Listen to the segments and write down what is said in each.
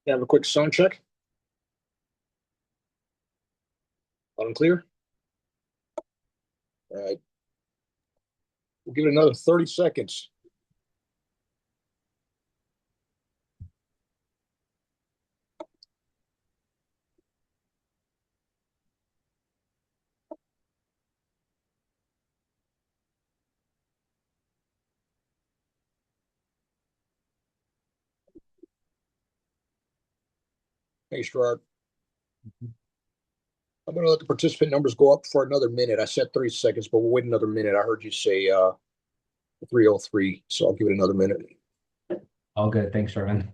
Have a quick sound check. Loud and clear. All right. We'll give it another 30 seconds. Thanks, Gerard. I'm going to let the participant numbers go up for another minute. I said 30 seconds, but we'll wait another minute. I heard you say 3:03, so I'll give it another minute. All good. Thanks, Sherman.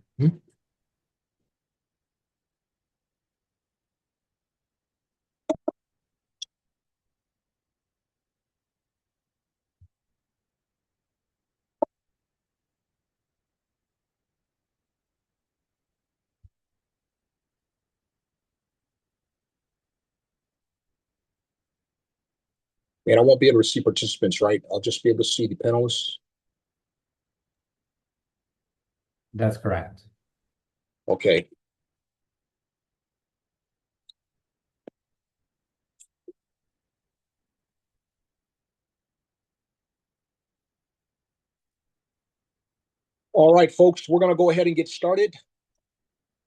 And I won't be able to see participants, right? I'll just be able to see the panelists. That's correct. Okay. All right, folks, we're going to go ahead and get started.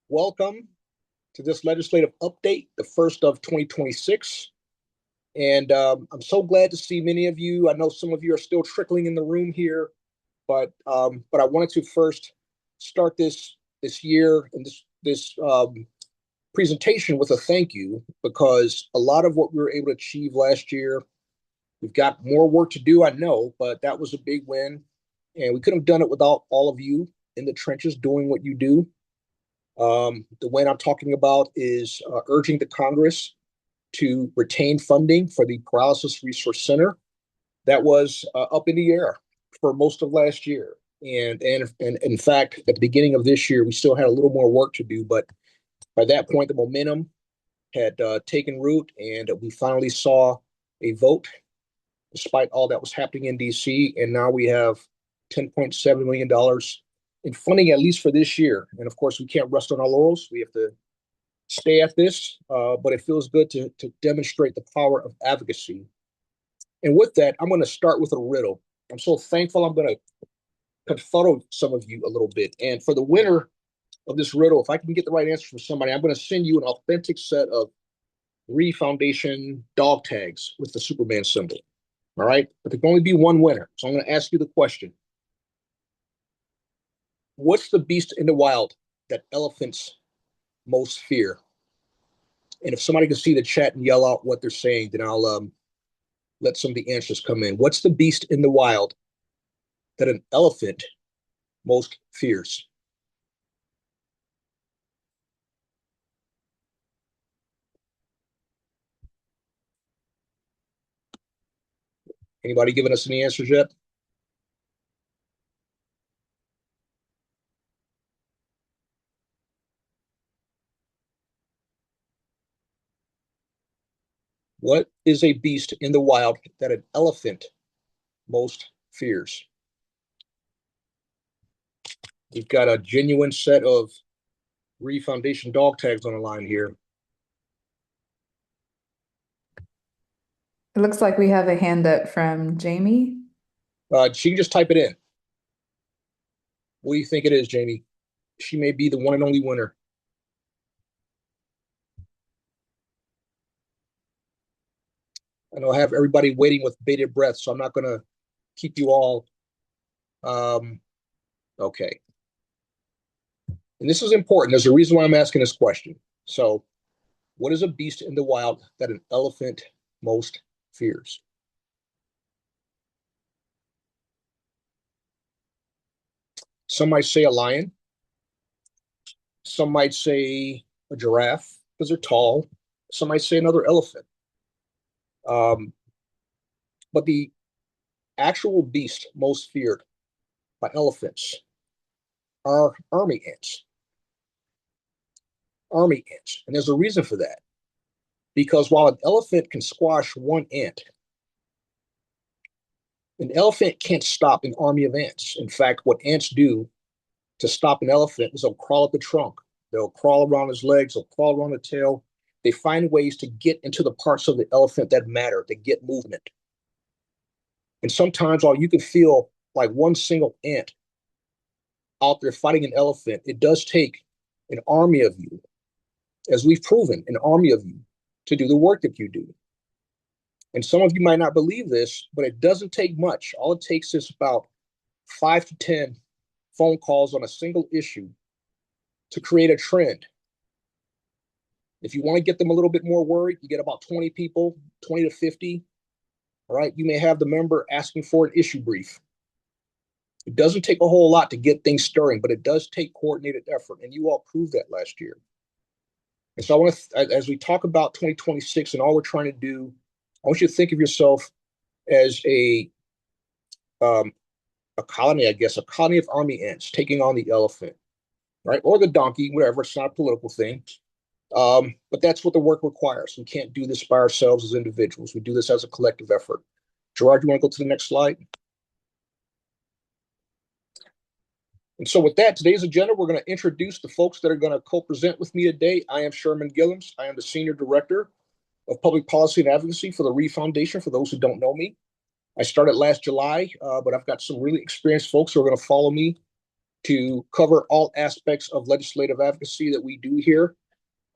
Welcome to this legislative update, the first of 2026. And I'm so glad to see many of you. I know some of you are still trickling in the room here, but I wanted to first start this year and this presentation with a thank you, because a lot of what we were able to achieve last year, we've got more work to do, I know, but that was a big win, and we couldn't have done it without all of you in the trenches doing what you do. The win I'm talking about is urging the Congress to retain funding for the Paralysis Resource Center that was up in the air for most of last year. And in fact, at the beginning of this year, we still had a little more work to do, but by that point, the momentum had taken root, and we finally saw a vote despite all that was happening in DC. And now we have $10.7 million in funding, at least for this year. And of course, we can't rest on our laurels. We have to stay at this, but it feels good to demonstrate the power of advocacy. And with that, I'm going to start with a riddle. I'm so thankful. I'm going to confuddle some of you a little bit. And for the winner of this riddle, if I can get the right answer from somebody, I'm going to send you an authentic set of Reeve Foundation dog tags with the Superman symbol. All right? But there can only be one winner. So I'm going to ask you the question. What's the beast in the wild that elephants most fear? And if somebody can see the chat and yell out what they're saying, then I'll let some of the answers come in. What's the beast in the wild that an elephant most fears? Anybody giving us any answers yet? What is a beast in the wild that an elephant most fears? We've got a genuine set of Reeve Foundation dog tags on the line here. It looks like we have a hand up from Jamie. She can just type it in. What do you think it is, Jamie? She may be the one and only winner. I know I have everybody waiting with bated breath, so I'm not going to keep you all. Okay. And this is important. There's a reason why I'm asking this question. So, what is a beast in the wild that an elephant most fears? Some might say a lion. Some might say a giraffe because they're tall. Some might say another elephant. But the actual beast most feared by elephants are army ants. Army ants. And there's a reason for that. Because while an elephant can squash one ant, an elephant can't stop an army of ants. In fact, what ants do to stop an elephant is they'll crawl up the trunk, They'll crawl around his legs, they'll crawl around the tail. They find ways to get into the parts of the elephant that matter, to get movement. And sometimes all you can feel like one single ant out there fighting an elephant, it does take an army of you, as we've proven, an army of you to do the work that you do. And some of you might not believe this, but it doesn't take much. All it takes is about 5 to 10 phone calls on a single issue to create a trend. If you want to get them a little bit more worried, you get about 20 people, 20 to 50. All right. You may have the member asking for an issue brief. It doesn't take a whole lot to get things stirring, but it does take coordinated effort. And you all proved that last year. And so I want to, as we talk about 2026 and all we're trying to do, I want you to think of yourself as a colony, I guess, a colony of army ants taking on the elephant, right? Or the donkey, whatever. It's not a political thing. But that's what the work requires. We can't do this by ourselves as individuals. We do this as a collective effort. Gerard, you want to go to the next slide? And so with that, today's agenda, we're going to introduce the folks that are going to co-present with me today. I am Sherman Gillums. I am the Senior Director of Public Policy and Advocacy for the Reeve Foundation, for those who don't know me. I started last July, but I've got some really experienced folks who are going to follow me to cover all aspects of legislative advocacy that we do here.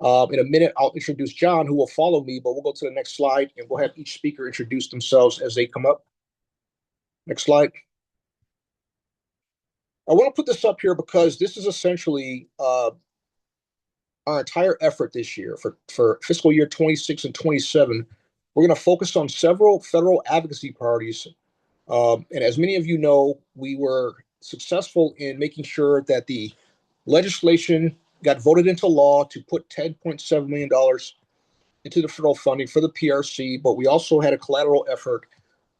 In a minute, I'll introduce John, who will follow me, but we'll go to the next slide, and we'll have each speaker introduce themselves as they come up. Next slide. I want to put this up here because this is essentially our entire effort this year for fiscal year 26 and 27. We're going to focus on several federal advocacy priorities. And as many of you know, we were successful in making sure that the legislation got voted into law to put $10.7 million into the federal funding for the PRC, but we also had a collateral effort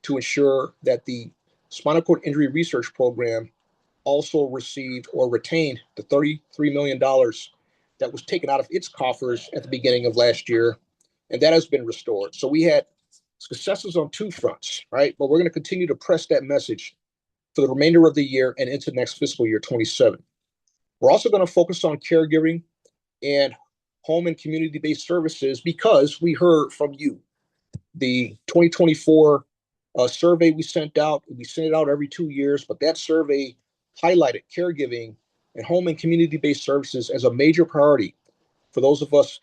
to ensure that the spinal cord injury research program also received or retained the $33 million that was taken out of its coffers at the beginning of last year, and that has been restored. So we had successes on two fronts, right? But we're going to continue to press that message for the remainder of the year and into next fiscal year 27. We're also going to focus on caregiving and home and community-based services because we heard from you. The 2024 survey we sent out it out every 2 years, but that survey highlighted caregiving and home and community-based services as a major priority for those of us,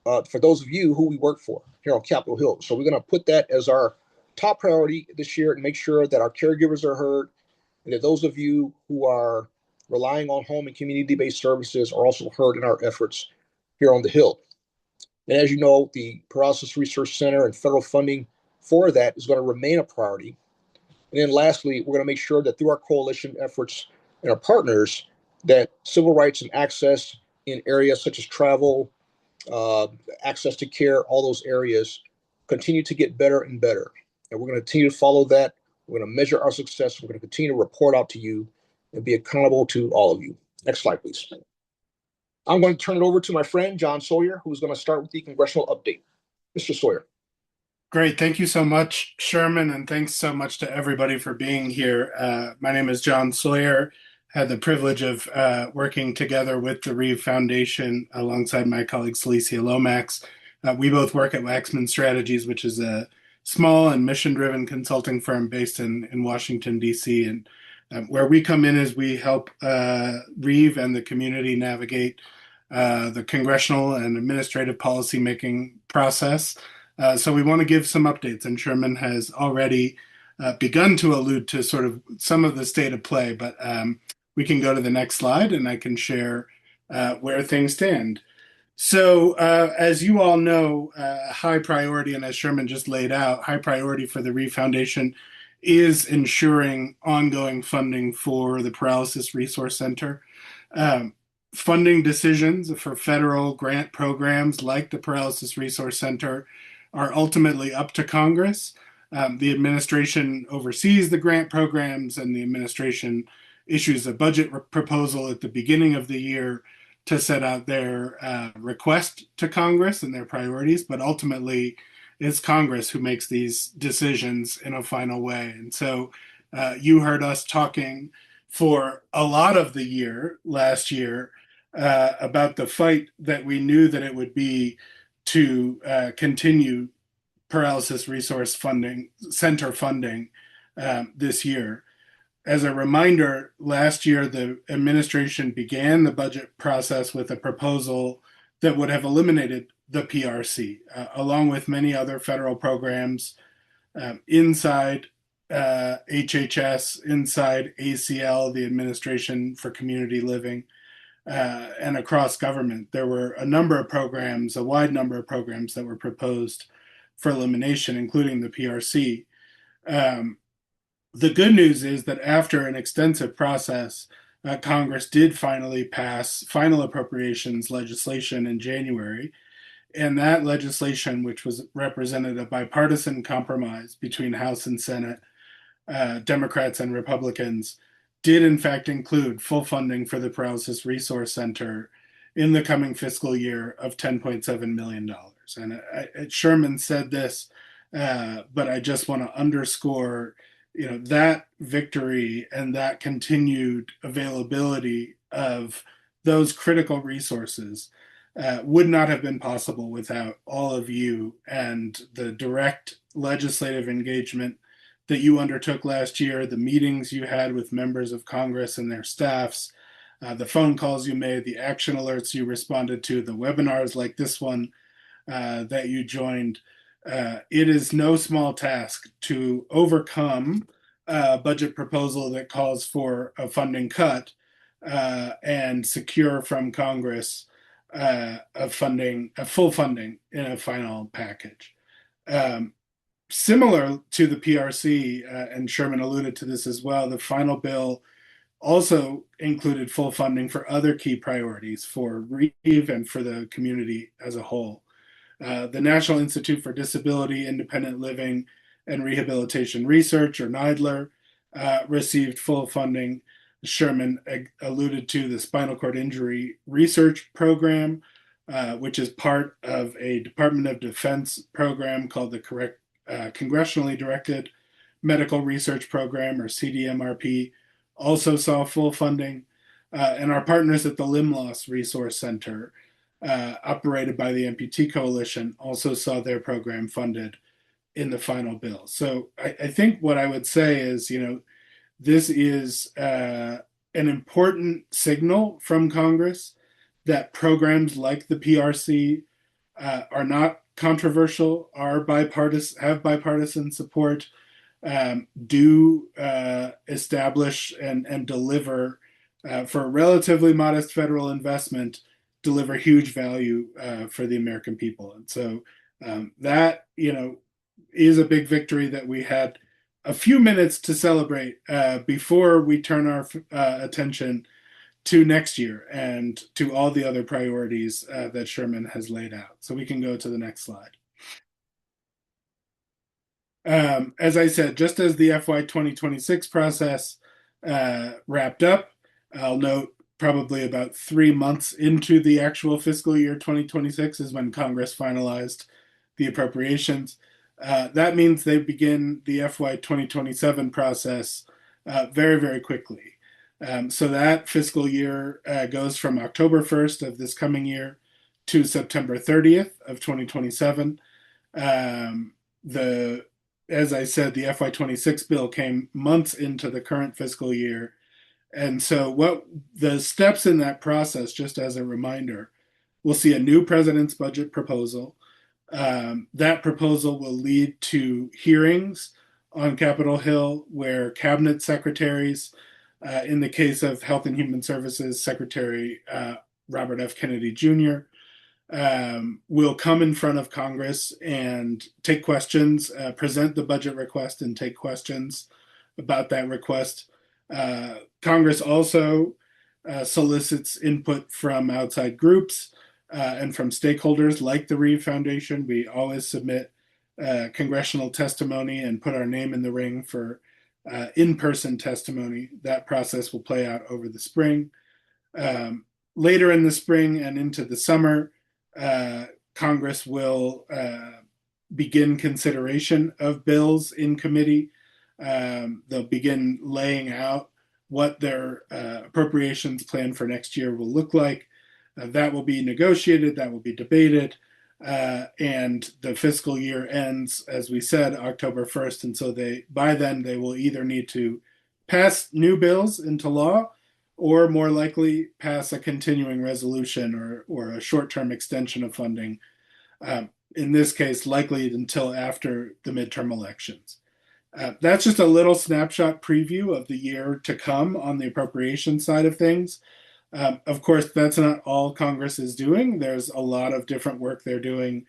for those of you who we work for here on Capitol Hill. So we're going to put that as our top priority this year and make sure that our caregivers are heard, and that those of you who are relying on home and community-based services are also heard in our efforts here on the Hill. And as you know, the Paralysis Research Center and federal funding for that is going to remain a priority. And then lastly, we're going to make sure that through our coalition efforts and our partners, that civil rights and access in areas such as travel, access to care, all those areas continue to get better and better. And we're going to continue to follow that. We're going to measure our success. We're going to continue to report out to you and be accountable to all of you. Next slide, please. I'm going to turn it over to my friend, John Sawyer, who's going to start with the congressional update. Mr. Sawyer. Great. Thank you so much, Sherman, and thanks so much to everybody for being here. My name is John Sawyer. Had the privilege of working together with the Reeve Foundation alongside my colleague Celicia Lomax. We both work at Waxman Strategies, which is a small and mission-driven consulting firm based in Washington, D.C. And where we come in is we help Reeve and the community navigate the congressional and administrative policymaking process. So we want to give some updates, and Sherman has already begun to allude to sort of some of the state of play, but we can go to the next slide and I can share where things stand. So as you all know, high priority, and as Sherman just laid out, high priority for the Reeve Foundation is ensuring ongoing funding for the Paralysis Resource Center. Funding decisions for federal grant programs like the Paralysis Resource Center are ultimately up to Congress. The administration oversees the grant programs, and the administration issues a budget proposal at the beginning of the year to set out their request to Congress and their priorities, but ultimately it's Congress who makes these decisions in a final way. And so you heard us talking for a lot of the year last year about the fight that we knew that it would be to continue paralysis resource funding, center funding this year. As a reminder, last year the administration began the budget process with a proposal that would have eliminated the PRC, along with many other federal programs inside HHS, inside ACL, the Administration for Community Living, and across government. There were a number of programs, a wide number of programs that were proposed for elimination, including the PRC. The good news is that after an extensive process, Congress did finally pass final appropriations legislation in January. And that legislation, which was represented a bipartisan compromise between House and Senate, Democrats and Republicans, did in fact include full funding for the Paralysis Resource Center in the coming fiscal year of $10.7 million. And Sherman said this, but I just want to underscore, that victory and that continued availability of those critical resources would not have been possible without all of you and the direct legislative engagement that you undertook last year, the meetings you had with members of Congress and their staffs, the phone calls you made, the action alerts you responded to, the webinars like this one that you joined. It is no small task to overcome a budget proposal that calls for a funding cut and secure from Congress full funding in a final package. Similar to the PRC, and Sherman alluded to this as well, the final bill also included full funding for other key priorities for Reeve and for the community as a whole. The National Institute for Disability, Independent Living, and Rehabilitation Research, or NIDLR, received full funding. Sherman alluded to the Spinal Cord Injury Research Program, which is part of a Department of Defense program called the Congressionally Directed Medical Research Program, or CDMRP, also saw full funding. And our partners at the Limb Loss Resource Center, operated by the Amputee Coalition, also saw their program funded in the final bill. So I think what I would say is, this is an important signal from Congress that programs like the PRC are not controversial, have bipartisan support, do establish and deliver for a relatively modest federal investment, deliver huge value for the American people. And so that, is a big victory that we had a few minutes to celebrate before we turn our attention to next year and to all the other priorities that Sherman has laid out. So we can go to the next slide. As I said, just as the FY 2026 process wrapped up, I'll note probably about 3 months into the actual fiscal year 2026 is when Congress finalized the appropriations. That means they begin the FY 2027 process very, very quickly. So that fiscal year goes from October 1st of this coming year to September 30th of 2027. As I said, the FY 26 bill came months into the current fiscal year. And so what the steps in that process, just as a reminder, we'll see a new president's budget proposal. That proposal will lead to hearings on Capitol Hill where cabinet secretaries, in the case of Health and Human Services, Secretary Robert F. Kennedy Jr., will come in front of Congress and take questions, present the budget request and take questions about that request. Congress also solicits input from outside groups and from stakeholders like the Reeve Foundation. We always submit congressional testimony and put our name in the ring for in-person testimony. That process will play out over the spring. Later in the spring and into the summer, Congress will begin consideration of bills in committee. They'll begin laying out what their appropriations plan for next year will look like. That will be negotiated, that will be debated, and the fiscal year ends, as we said, October 1st. And so by then they will either need to pass new bills into law or more likely pass a continuing resolution or a short-term extension of funding. In this case, likely until after the midterm elections. That's just a little snapshot preview of the year to come on the appropriation side of things. Of course, that's not all Congress is doing. There's a lot of different work they're doing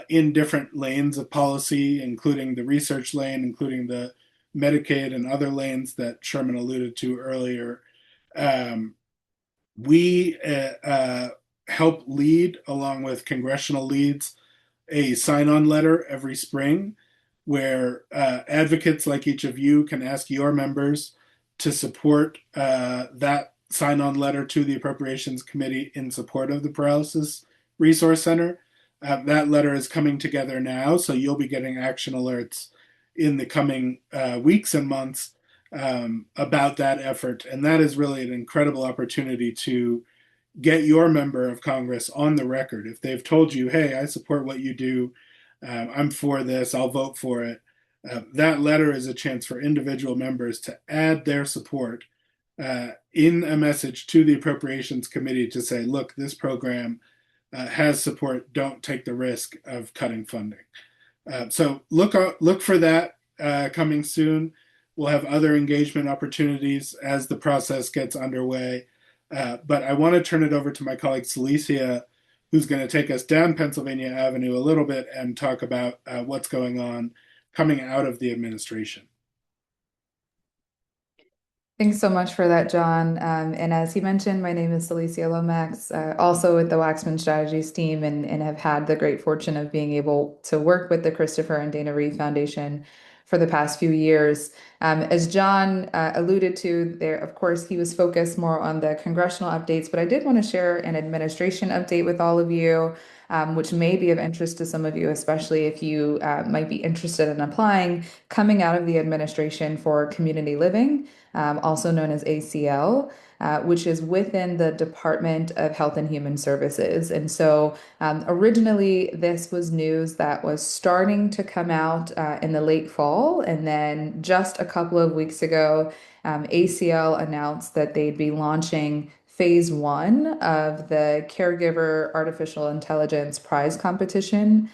in different lanes of policy, including the research lane, including the Medicaid and other lanes that Sherman alluded to earlier. We help lead, along with congressional leads, a sign-on letter every spring where advocates like each of you can ask your members to support that sign-on letter to the Appropriations Committee in support of the Paralysis Resource Center. That letter is coming together now, so you'll be getting action alerts in the coming weeks and months about that effort. And that is really an incredible opportunity to get your member of Congress on the record. If they've told you, hey, I support what you do, I'm for this, I'll vote for it, that letter is a chance for individual members to add their support in a message to the Appropriations Committee to say, look, this program has support, don't take the risk of cutting funding. So look for that coming soon. We'll have other engagement opportunities as the process gets underway. But I want to turn it over to my colleague Celicia, who's going to take us down Pennsylvania Avenue a little bit and talk about what's going on coming out of the administration. Thanks so much for that, John. And as he mentioned, my name is Celicia Lomax, also with the Waxman Strategies team, and have had the great fortune of being able to work with the Christopher and Dana Reeve Foundation for the past few years. As John alluded to, there, of course, he was focused more on the congressional updates, but I did want to share an administration update with all of you, which may be of interest to some of you, especially if you might be interested in applying coming out of the administration for community living, also known as ACL. Which is within the Department of Health and Human Services. And so originally this was news that was starting to come out in the late fall. And then just a couple of weeks ago, ACL announced that they'd be launching phase 1 of the Caregiver Artificial Intelligence Prize Competition,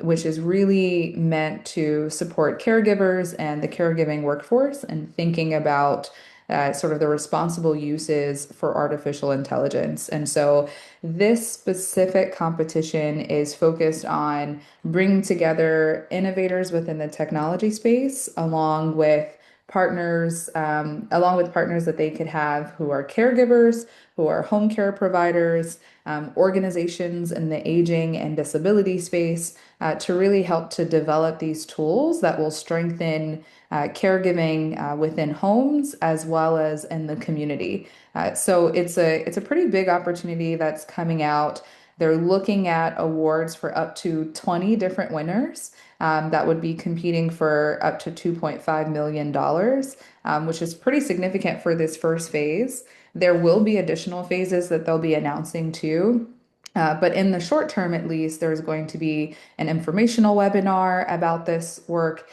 which is really meant to support caregivers and the caregiving workforce and thinking about sort of the responsible uses for artificial intelligence. And so this specific competition is focused on bringing together innovators within the technology space along with partners that they could have who are caregivers, who are home care providers, organizations in the aging and disability space to really help to develop these tools that will strengthen caregiving within homes as well as in the community. So it's a pretty big opportunity that's coming out. They're looking at awards for up to 20 different winners that would be competing for up to $2.5 million, which is pretty significant for this first phase. There will be additional phases that they'll be announcing too. But in the short term, at least, there's going to be an informational webinar about this work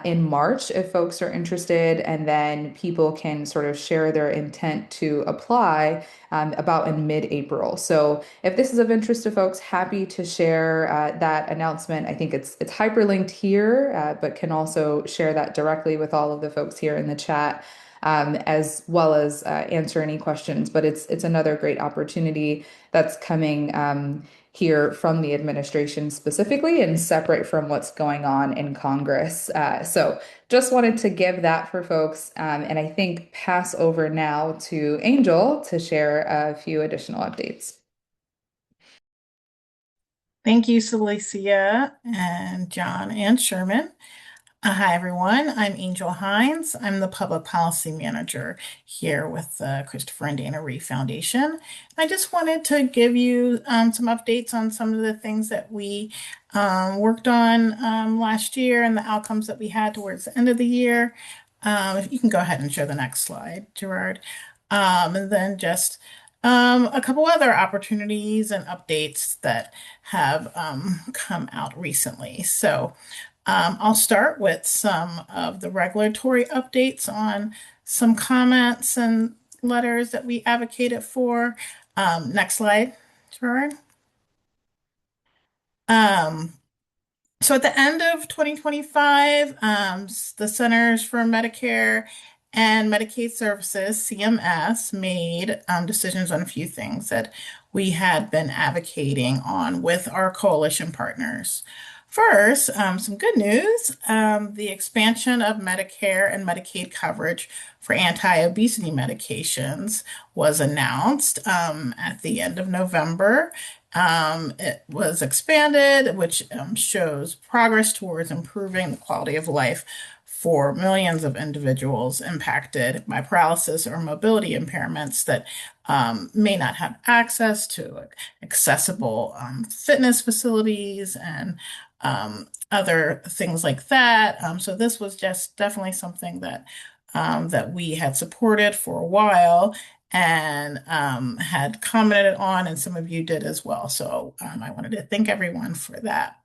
in March if folks are interested, and then people can sort of share their intent to apply about in mid-April. So if this is of interest to folks, happy to share that announcement. I think it's hyperlinked here, but can also share that directly with all of the folks here in the chat. As well as answer any questions. But it's another great opportunity that's coming here from the administration specifically and separate from what's going on in Congress. So just wanted to give that for folks and I think pass over now to Angel to share a few additional updates. Thank you, Celicia and John and Sherman. Hi, everyone. I'm Angel Hines. I'm the Public Policy Manager here with the Christopher and Dana Reeve Foundation. I just wanted to give you some updates on some of the things that we worked on last year and the outcomes that we had towards the end of the year. If you can go ahead and show the next slide, Gerard. And then just A couple other opportunities and updates that have come out recently. So I'll start with some of the regulatory updates on some comments and letters that we advocated for. Next slide, Gerard. So at the end of 2025, the Centers for Medicare and Medicaid Services, CMS, made decisions on a few things that we had been advocating on with our coalition partners. First, some good news. The expansion of Medicare and Medicaid coverage for anti-obesity medications was announced at the end of November. It was expanded, which shows progress towards improving the quality of life for millions of individuals impacted by paralysis or mobility impairments that may not have access to accessible fitness facilities and other things like that. So this was just definitely something that that we had supported for a while and had commented on, and some of you did as well. So I wanted to thank everyone for that.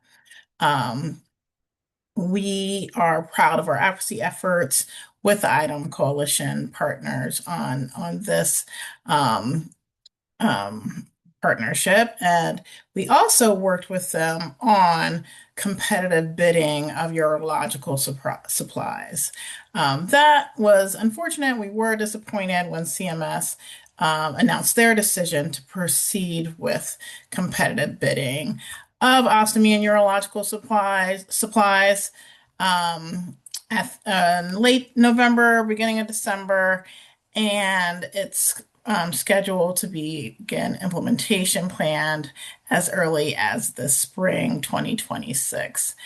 We are proud of our advocacy efforts with the ITEM Coalition partners on this partnership. And we also worked with them on competitive bidding of urological supplies. That was unfortunate. We were disappointed when CMS announced their decision to proceed with competitive bidding of ostomy and urological supplies at late November, beginning of December, and it's scheduled to begin implementation planned as early as the spring 2026.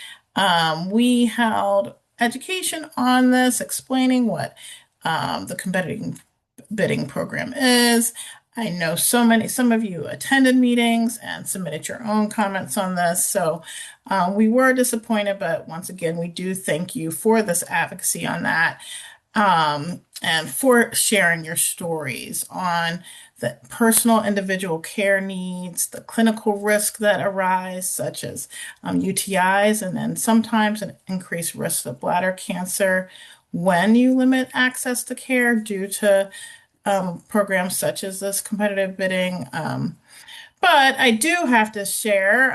We held education on this, explaining what the competitive bidding program is. I know some of you attended meetings and submitted your own comments on this. So we were disappointed, but once again, we do thank you for this advocacy on that. And for sharing your stories on the personal individual care needs, the clinical risk that arise, such as UTIs, and then sometimes an increased risk of bladder cancer when you limit access to care due to programs such as this competitive bidding. But I do have to share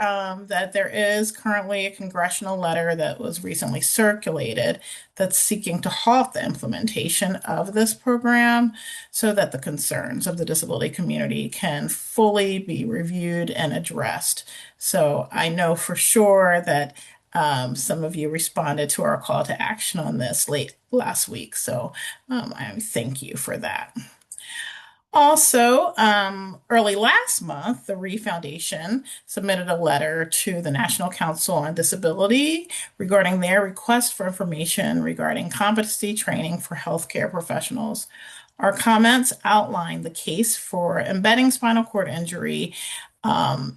that there is currently a congressional letter that was recently circulated that's seeking to halt the implementation of this program so that the concerns of the disability community can fully be reviewed and addressed. So I know for sure that some of you responded to our call to action on this late last week. So I thank you for that. Also, early last month, the Reeve Foundation submitted a letter to the National Council on Disability regarding their request for information regarding competency training for healthcare professionals. Our comments outline the case for embedding spinal cord injury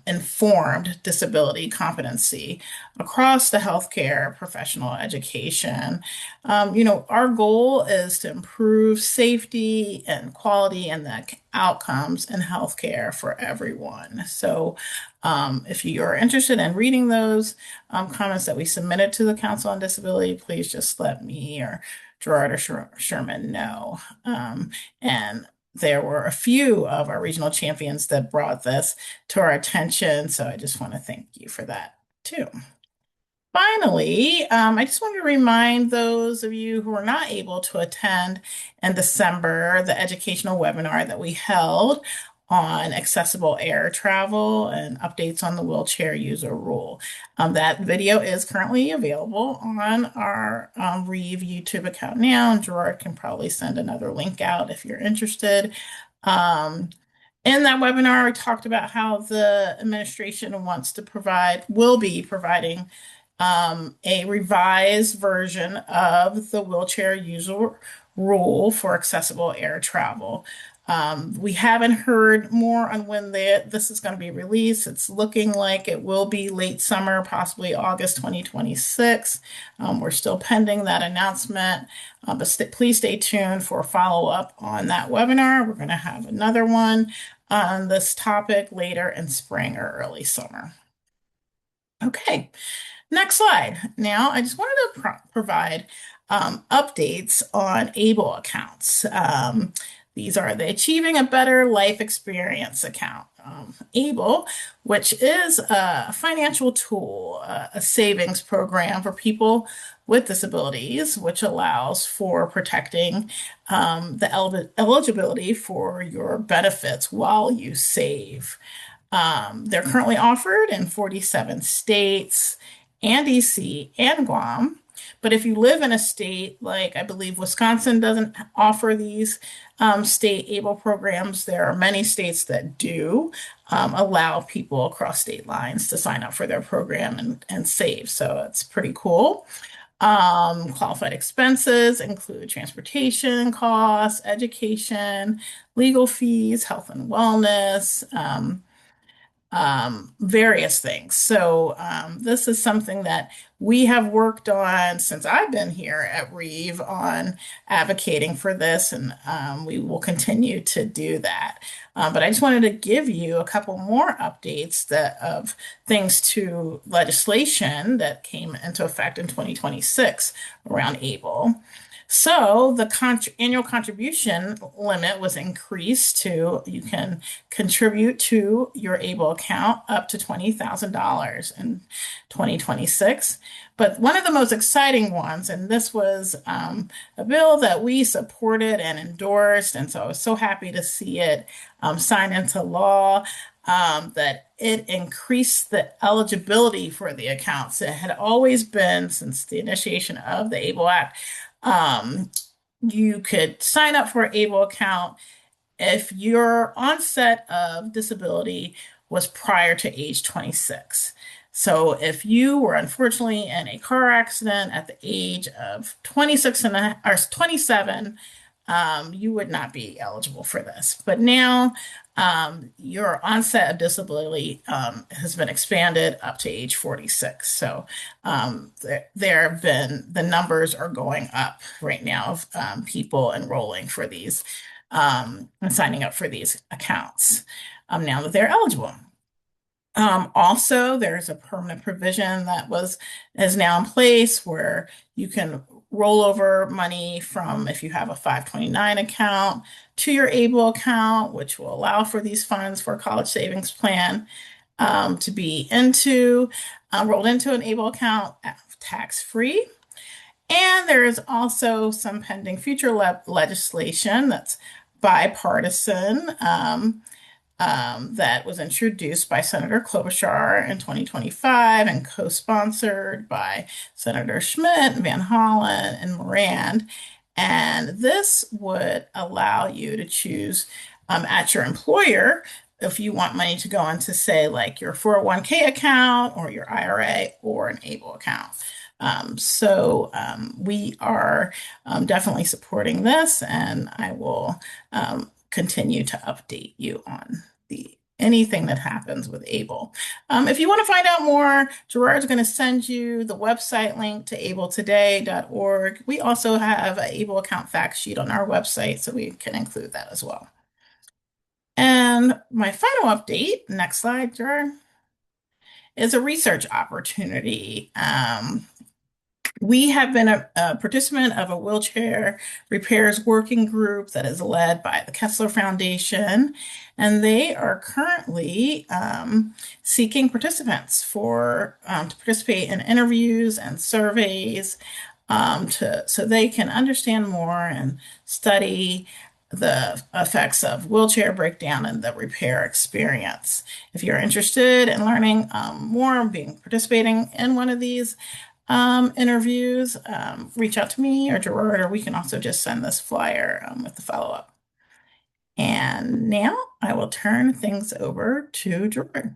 informed disability competency across the healthcare professional education. Our goal is to improve safety and quality and the outcomes in healthcare for everyone. So if you're interested in reading those comments that we submitted to the Council on Disability, please just let me or Gerard or Sherman know. And there were a few of our regional champions that brought this to our attention. So I just want to thank you for that too. Finally, I just want to remind those of you who are not able to attend in December, the educational webinar that we held on accessible air travel and updates on the wheelchair user rule. That video is currently available on our Reeve YouTube account now, and Gerard can probably send another link out if you're interested. In that webinar, we talked about how the administration will be providing a revised version of the wheelchair user rule for accessible air travel. We haven't heard more on when this is going to be released. It's looking like it will be late summer, possibly August 2026. We're still pending that announcement, but please stay tuned for a follow-up on that webinar. We're going to have another one on this topic later in spring or early summer. Okay, next slide. Now, I just wanted to provide updates on ABLE accounts. These are the Achieving a Better Life Experience account. ABLE, which is a financial tool, a savings program for people with disabilities, which allows for protecting the eligibility for your benefits while you save. They're currently offered in 47 states and DC and Guam. But if you live in a state like I believe Wisconsin doesn't offer these state ABLE programs, there are many states that do allow people across state lines to sign up for their program and save. So it's pretty cool. Qualified expenses include transportation costs, education, legal fees, health and wellness, various things. So this is something that we have worked on since I've been here at Reeve on advocating for this, and we will continue to do that. But I just wanted to give you a couple more updates of things to legislation that came into effect in 2026 around ABLE. So the annual contribution limit was increased to, you can contribute to your ABLE account up to $20,000 in 2026. But one of the most exciting ones, and this was a bill that we supported and endorsed, and so I was so happy to see it signed into law, that it increased the eligibility for the accounts. It had always been, since the initiation of the ABLE Act, you could sign up for an ABLE account if your onset of disability was prior to age 26. So if you were unfortunately in a car accident at the age of 26 or 27, you would not be eligible for this. But now your onset of disability has been expanded up to age 46. So there have been, the numbers are going up right now of people enrolling for these and signing up for these accounts now that they're eligible. Also, there's a permanent provision that is now in place where you can roll over money from, if you have a 529 account, to your ABLE account, which will allow for these funds for a college savings plan to be rolled into an ABLE account tax-free. And there is also some pending future legislation that's bipartisan that was introduced by Senator Klobuchar in 2025 and co-sponsored by Senator Schmidt, Van Hollen, and Morand. And this would allow you to choose at your employer if you want money to go into, say, like your 401k account or your IRA or an ABLE account. So we are definitely supporting this, and I will continue to update you on anything that happens with ABLE. If you want to find out more, Gerard's going to send you the website link to abletoday.org. We also have an ABLE account fact sheet on our website, so we can include that as well. And my final update, next slide, Gerard, is a research opportunity. We have been a participant of a wheelchair repairs working group that is led by the Kessler Foundation, and they are currently seeking participants to participate in interviews and surveys so they can understand more and study the effects of wheelchair breakdown and the repair experience. If you're interested in learning more, participating in one of these interviews, reach out to me or Gerard, or we can also just send this flyer with the follow-up. And now I will turn things over to Gerard.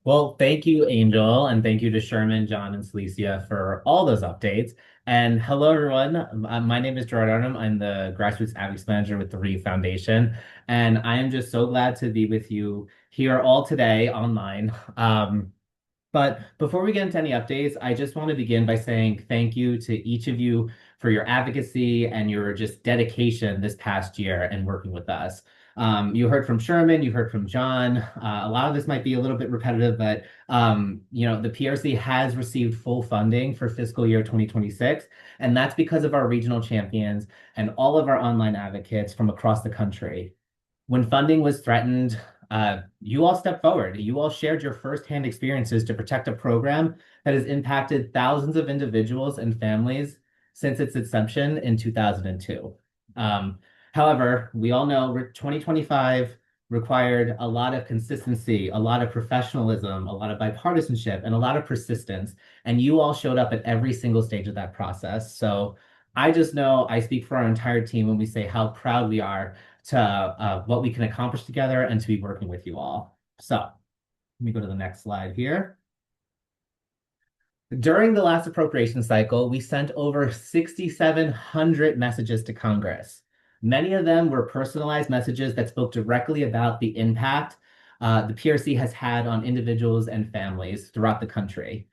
Well, thank you, Angel, and thank you to Sherman, John, and Celicia for all those updates. And hello, everyone. My name is Gerard Arnhem. I'm the Grassroots Advocacy Manager with the Reeve Foundation, and I am just so glad to be with you here all today online. But before we get into any updates, I just want to begin by saying thank you to each of you for your advocacy and your just dedication this past year and working with us. You heard from Sherman, you heard from John. A lot of this might be a little bit repetitive, but the PRC has received full funding for fiscal year 2026, and that's because of our regional champions and all of our online advocates from across the country. When funding was threatened, you all stepped forward. You all shared your firsthand experiences to protect a program that has impacted thousands of individuals and families since its inception in 2002. However, we all know 2025 required a lot of consistency, a lot of professionalism, a lot of bipartisanship, and a lot of persistence. And you all showed up at every single stage of that process. So I just know I speak for our entire team when we say how proud we are to what we can accomplish together and to be working with you all. So let me go to the next slide here. During the last appropriation cycle, we sent over 6,700 messages to Congress. Many of them were personalized messages that spoke directly about the impact the PRC has had on individuals and families throughout the country.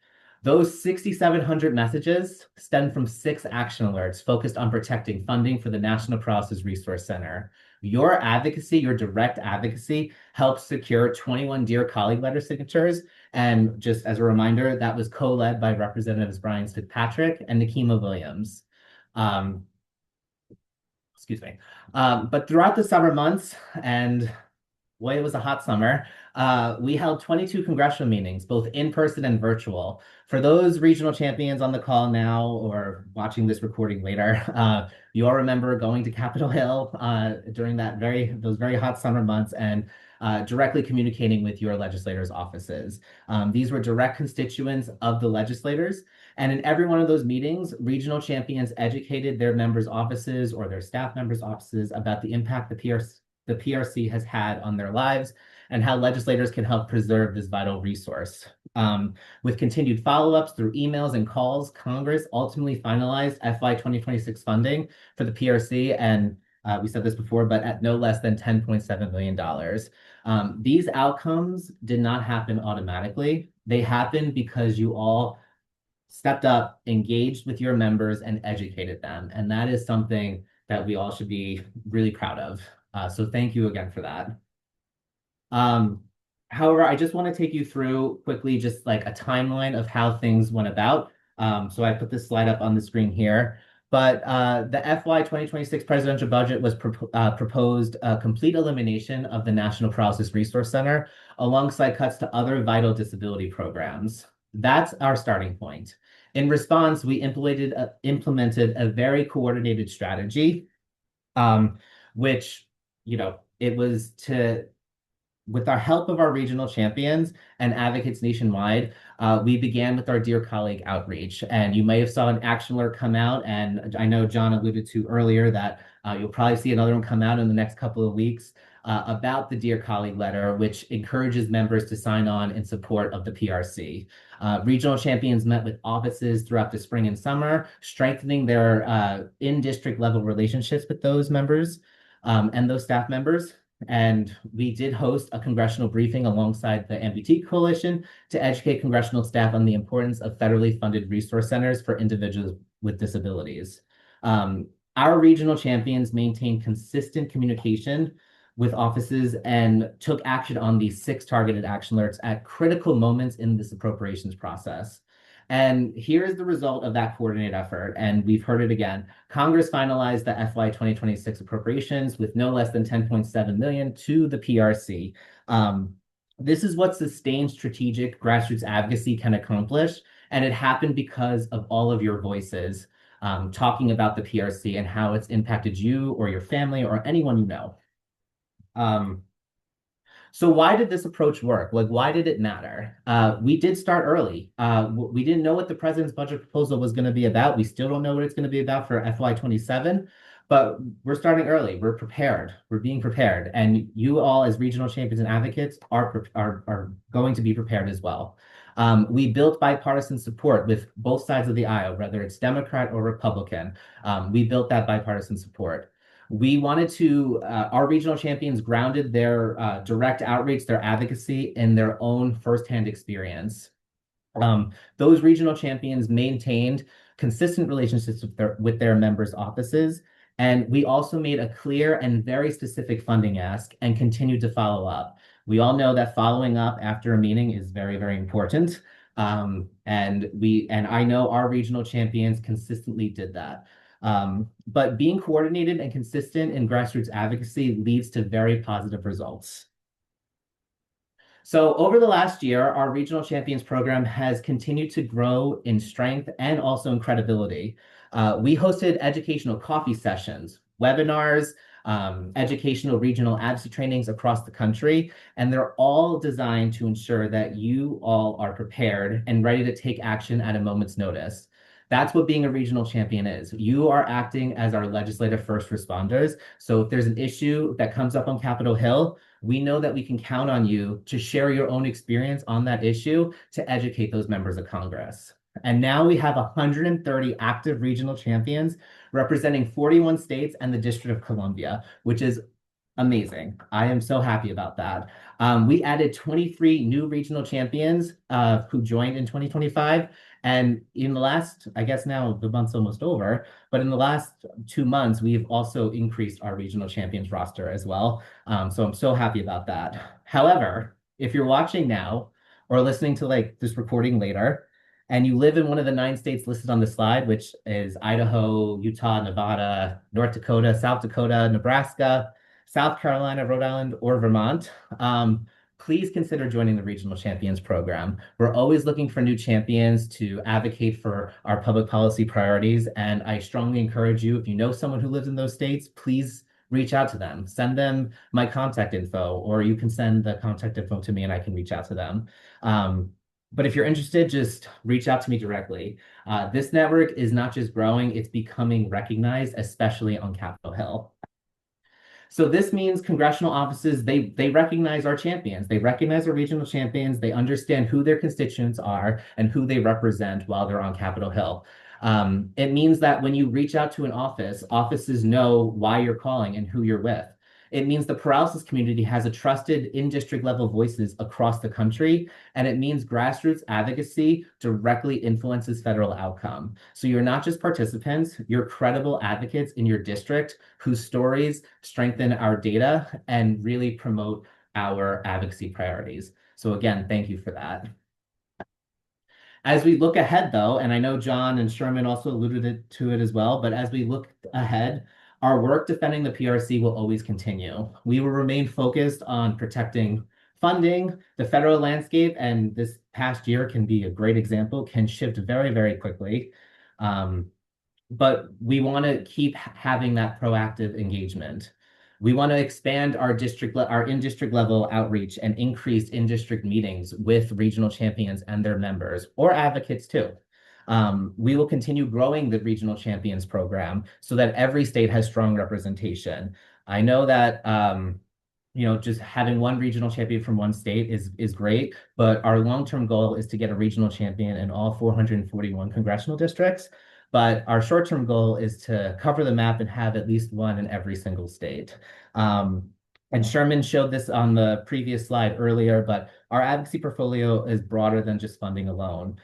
Those 6,700 messages stemmed from 6 action alerts focused on protecting funding for the National Paralysis Resource Center. Your advocacy, your direct advocacy, helped secure 21 Dear Colleague letter signatures. And just as a reminder, that was co-led by Representatives Brian Fitzpatrick and Nikema Williams. Excuse me. But throughout the summer months, and boy, it was a hot summer, we held 22 congressional meetings, both in person and virtual. For those regional champions on the call now or watching this recording later, you all remember going to Capitol Hill during those very hot summer months and directly communicating with your legislators' offices. These were direct constituents of the legislators. And in every one of those meetings, regional champions educated their members' offices or their staff members' offices about the impact the PRC has had on their lives and how legislators can help preserve this vital resource. With continued follow-ups through emails and calls, Congress ultimately finalized FY 2026 funding for the PRC, and we said this before, but at no less than $10.7 million. These outcomes did not happen automatically. They happened because you all stepped up, engaged with your members, and educated them. And that is something that we all should be really proud of. So thank you again for that. However, I just want to take you through quickly just like a timeline of how things went about. So I put this slide up on the screen here. But the FY 2026 presidential budget was proposed a complete elimination of the National Paralysis Resource Center alongside cuts to other vital disability programs. That's our starting point. In response, we implemented a very coordinated strategy, which, it was with our help of our regional champions and advocates nationwide, we began with our Dear Colleague outreach. And you may have saw an action alert come out, and I know John alluded to earlier that you'll probably see another one come out in the next couple of weeks about the Dear Colleague letter, which encourages members to sign on in support of the PRC. Regional champions met with offices throughout the spring and summer, strengthening their in-district level relationships with those members and those staff members. And we did host a congressional briefing alongside the Amputee Coalition to educate congressional staff on the importance of federally funded resource centers for individuals with disabilities. Our regional champions maintained consistent communication with offices and took action on these 6 targeted action alerts at critical moments in this appropriations process. And here's the result of that coordinated effort. And we've heard it again. Congress finalized the FY 2026 appropriations with no less than $10.7 million to the PRC. This is what sustained strategic grassroots advocacy can accomplish. And it happened because of all of your voices talking about the PRC and how it's impacted you or your family or anyone you know. So why did this approach work? Like, why did it matter? We did start early. We didn't know what the president's budget proposal was going to be about. We still don't know what it's going to be about for FY 27, but we're starting early. We're prepared. We're being prepared. And you all as regional champions and advocates are going to be prepared as well. We built bipartisan support with both sides of the aisle, whether it's Democrat or Republican. We built that bipartisan support. We wanted to, our regional champions grounded their direct outreach, their advocacy in their own firsthand experience. Those regional champions maintained consistent relationships with their members' offices. And we also made a clear and very specific funding ask and continued to follow up. We all know that following up after a meeting is very, very important. And I know our regional champions consistently did that. But being coordinated and consistent in grassroots advocacy leads to very positive results. So over the last year, our Regional Champions program has continued to grow in strength and also in credibility. We hosted educational coffee sessions, webinars, educational regional advocacy trainings across the country, and they're all designed to ensure that you all are prepared and ready to take action at a moment's notice. That's what being a regional champion is. You are acting as our legislative first responders. So if there's an issue that comes up on Capitol Hill, we know that we can count on you to share your own experience on that issue to educate those members of Congress. And now we have 130 active regional champions representing 41 states and the District of Columbia, which is amazing. I am so happy about that. We added 23 new regional champions who joined in 2025. And in the last, I guess now the month's almost over, but in the last 2 months, we've also increased our regional champions roster as well. So I'm so happy about that. However, if you're watching now or listening to like this recording later, and you live in one of the 9 states listed on the slide, which is Idaho, Utah, Nevada, North Dakota, South Dakota, Nebraska, South Carolina, Rhode Island, or Vermont, please consider joining the Regional Champions program. We're always looking for new champions to advocate for our public policy priorities. And I strongly encourage you, if you know someone who lives in those states, please reach out to them. Send them my contact info, or you can send the contact info to me and I can reach out to them. But if you're interested, just reach out to me directly. This network is not just growing, it's becoming recognized, especially on Capitol Hill. So this means congressional offices, they recognize our champions. They recognize our regional champions. They understand who their constituents are and who they represent while they're on Capitol Hill. It means that when you reach out to an office, offices know why you're calling and who you're with. It means the paralysis community has a trusted in-district level voices across the country, and it means grassroots advocacy directly influences federal outcome. So you're not just participants, you're credible advocates in your district whose stories strengthen our data and really promote our advocacy priorities. So again, thank you for that. As we look ahead, though, and I know John and Sherman also alluded to it as well, but as we look ahead, our work defending the PRC will always continue. We will remain focused on protecting funding, the federal landscape, and this past year can be a great example, can shift very, very quickly. But we want to keep having that proactive engagement. We want to expand our in-district level outreach and increase in-district meetings with regional champions and their members, or advocates too. We will continue growing the Regional Champions program so that every state has strong representation. I know that just having one regional champion from one state is great, but our long-term goal is to get a regional champion in all 441 congressional districts. But our short-term goal is to cover the map and have at least one in every single state. And Sherman showed this on the previous slide earlier, but our advocacy portfolio is broader than just funding alone.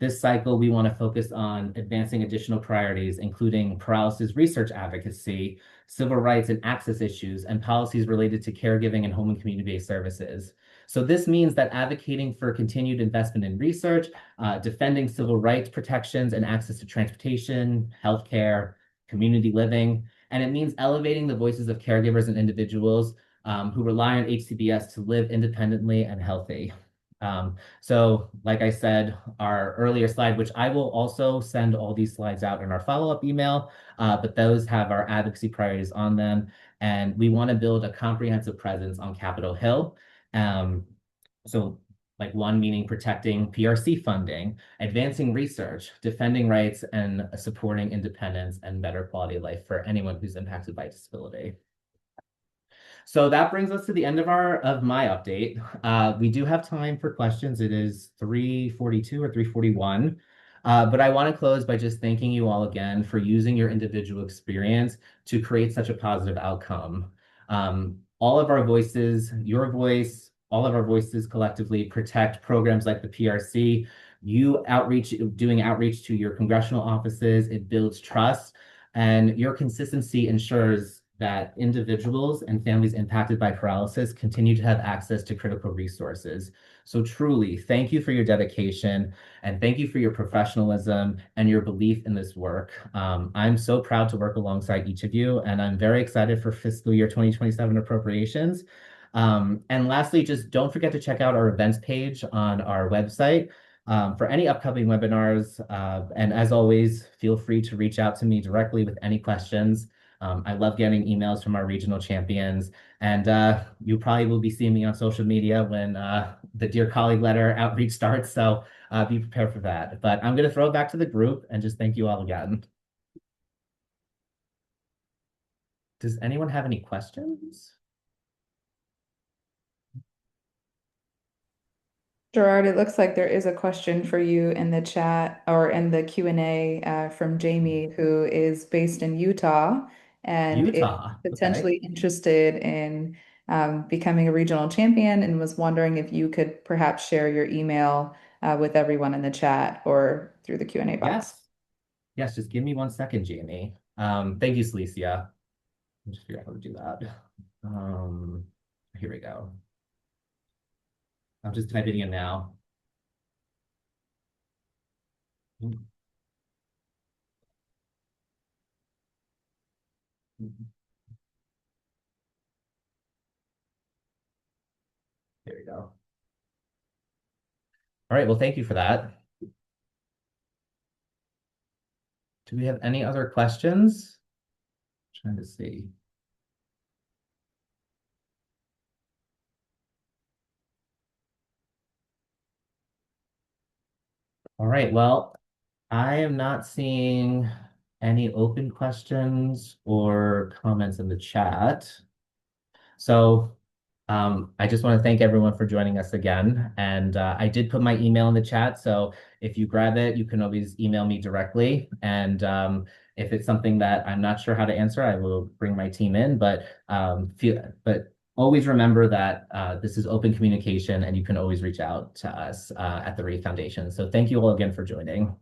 This cycle, we want to focus on advancing additional priorities, including paralysis research advocacy, civil rights and access issues, and policies related to caregiving and home and community-based services. So this means that advocating for continued investment in research, defending civil rights protections and access to transportation, healthcare, community living, and it means elevating the voices of caregivers and individuals who rely on HCBS to live independently and healthy. So like I said, our earlier slide, which I will also send all these slides out in our follow-up email, but those have our advocacy priorities on them. And we want to build a comprehensive presence on Capitol Hill. So like one meaning protecting PRC funding, advancing research, defending rights, and supporting independence and better quality of life for anyone who's impacted by disability. So that brings us to the end of my update. We do have time for questions. It is 3:42 or 3:41. But I want to close by just thanking you all again for using your individual experience to create such a positive outcome. All of our voices, your voice, all of our voices collectively protect programs like the PRC, doing outreach to your congressional offices, it builds trust, and your consistency ensures that individuals and families impacted by paralysis continue to have access to critical resources. So truly, thank you for your dedication and thank you for your professionalism and your belief in this work. I'm so proud to work alongside each of you, and I'm very excited for fiscal year 2027 appropriations. And lastly, just don't forget to check out our events page on our website for any upcoming webinars. And as always, feel free to reach out to me directly with any questions. I love getting emails from our regional champions, and you probably will be seeing me on social media when the Dear Colleague letter outreach starts, so be prepared for that. But I'm going to throw it back to the group and just thank you all again. Does anyone have any questions? Gerard, it looks like there is a question for you in the chat or in the Q&A from Jamie, who is based in Utah and is Utah, okay. potentially interested in becoming a regional champion, and was wondering if you could perhaps share your email with everyone in the chat or through the Q&A box. Yes, just give me 1 second, Jamie. Thank you, Celicia. Let me just figure out how to do that. Here we go. I'm just typing in now. There we go. All right, well, thank you for that. Do we have any other questions? Trying to see. All right, well, I am not seeing any open questions or comments in the chat. So I just want to thank everyone for joining us again. And I did put my email in the chat, so if you grab it, you can always email me directly. And if it's something that I'm not sure how to answer, I will bring my team in. But always remember that this is open communication, and you can always reach out to us at the Reeve Foundation. So thank you all again for joining.